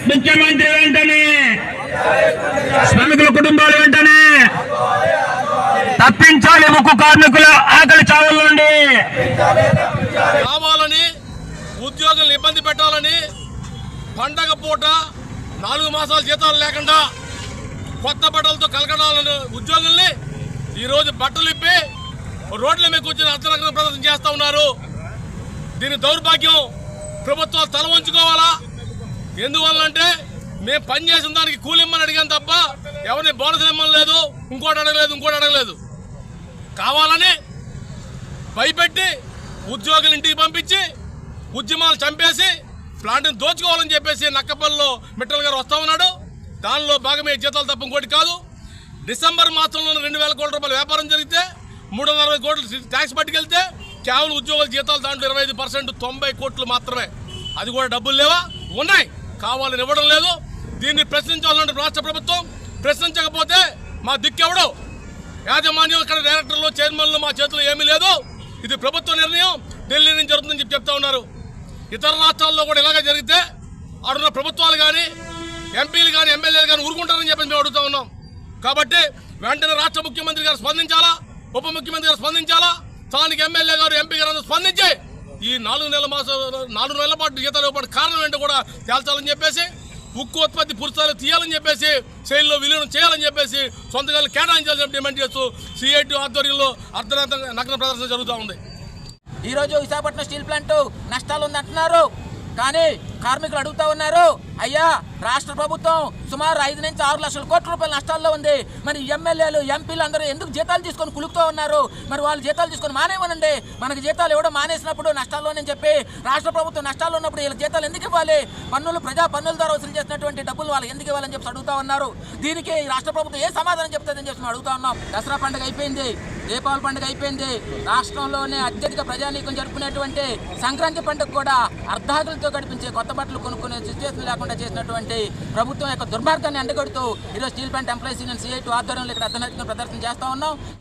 ముఖ్యమంత్రి వెంటనే శ్రమికుల కుటుంబాలు వెంటనే తప్పించాలి ఉక్కు కార్మికుల ఆకలి చావుల నుండి. కావాలని ఉద్యోగులను ఇబ్బంది పెట్టాలని పండగ పూట 4 మాసాల జీతాలు లేకుండా కొత్త బట్టలతో కలకడాలని ఉద్యోగుల్ని ఈరోజు బట్టలు ఇప్పి రోడ్ల మీద కూర్చొని అర్ధనగ్న ప్రదర్శన చేస్తూ ఉన్నారు. దీని దౌర్భాగ్యం ప్రభుత్వాలు తల వంచుకోవాలా. ఎందువల్లంటే మేము పనిచేసిన దానికి కూలిమ్మని అడిగాను తప్ప ఎవరిని బోనస్ ఇమ్మని లేదు, ఇంకోటి అడగలేదు. కావాలని భయపెట్టి ఉద్యోగులు ఇంటికి పంపించి ఉద్యమాలు చంపేసి ప్లాంట్ని దోచుకోవాలని చెప్పేసి నక్కపల్లిలో మిట్టల్ గారు వస్తా ఉన్నాడు. దానిలో భాగమే జీతాలు తప్ప ఇంకోటి కాదు. డిసెంబర్ మాసంలో 2,000 కోట్ల రూపాయల వ్యాపారం జరిగితే 360 కోట్లు ట్యాక్స్ పట్టుకెళ్తే కేవలం ఉద్యోగుల జీతాలు దాంట్లో 25% 90 కోట్లు మాత్రమే. అది కూడా డబ్బులు లేవా? ఉన్నాయి, కావాలని ఇవ్వడం లేదు. దీన్ని ప్రశ్నించాలంటే రాష్ట్ర ప్రభుత్వం ప్రశ్నించకపోతే మా దిక్కెవడు? యాజమాన్యం ఇక్కడ డైరెక్టర్లు చైర్మన్లు మా చేతిలో ఏమీ లేదు. ఇది ప్రభుత్వ నిర్ణయం, ఢిల్లీ నుంచి జరుగుతుందని చెప్తా ఉన్నారు. ఇతర రాష్ట్రాల్లో కూడా ఇలాగే జరిగితే అడున్న ప్రభుత్వాలు కానీ ఎంపీలు కానీ ఎమ్మెల్యేలు కానీ ఊరుకుంటారని చెప్పి మేము అడుగుతా ఉన్నాం. కాబట్టి వెంటనే రాష్ట్ర ముఖ్యమంత్రి గారు స్పందించాలా, ఉప ముఖ్యమంత్రి గారు స్పందించాలా, స్థానిక ఎమ్మెల్యే గారు ఎంపీ గారు స్పందించి ఈ 4 నెలల పాటు జీతాలు ఇవ్వబడి కారణం ఏంటో కూడా తేల్చాలని చెప్పేసి, ఉక్కు ఉత్పత్తి పురుషాలు తీయాలని చెప్పేసి, శైలిలో విలీనం చేయాలని చెప్పేసి సొంతగా కేటాయించాలని డిమాండ్ చేస్తూ సిఐటి ఆధ్వర్యంలో నగ్న ప్రదర్శన జరుగుతూ ఉంది. ఈరోజు విశాఖపట్నం స్టీల్ ప్లాంట్ నష్టాలు ఉందంటున్నారు, కానీ కార్మికులు అడుగుతా ఉన్నారు, అయ్యా రాష్ట్ర ప్రభుత్వం సుమారు 5 నుంచి 6 లక్షల కోట్ల రూపాయల నష్టాల్లో ఉంది. మరి ఎమ్మెల్యేలు ఎంపీలు అందరూ ఎందుకు జీతాలు తీసుకొని కులుకుతూ ఉన్నారు? మరి వాళ్ళు జీతాలు తీసుకొని మానేమనండి. మనకు జీతాలు ఇవ్వడం మానేసినప్పుడు నష్టాల్లోనని చెప్పి రాష్ట్ర ప్రభుత్వం నష్టాల్లో ఉన్నప్పుడు వీళ్ళ జీతాలు ఎందుకు ఇవ్వాలి? ప్రజా పన్నుల ద్వారా వసూలు చేసినటువంటి డబ్బులు వాళ్ళు ఎందుకు ఇవ్వాలని చెప్పి అడుగుతా ఉన్నారు. దీనికి రాష్ట్ర ప్రభుత్వం ఏ సమాధానం చెప్తుందని చెప్పి అడుగుతా ఉన్నాం. దసరా పండుగ అయిపోయింది, దీపావళి పండుగ అయిపోయింది. రాష్ట్రంలోనే అత్యధిక ప్రజానీకం జరుపుకునేటువంటి సంక్రాంతి పండుగ కూడా అర్ధాకులతో గడిపించే కొత్త బట్టలు కొనుక్కునే సిచ్యువేషన్ లేకుండా చేసినటువంటి ప్రభుత్వం యొక్క దుర్మార్గాన్ని ఎండగొడుతూ ఈరోజు steel plant employees union CIT ఆధ్వర్యంలో ఇక్కడ అర్ధనగ్న ప్రదర్శన చేస్తా ఉన్నాం.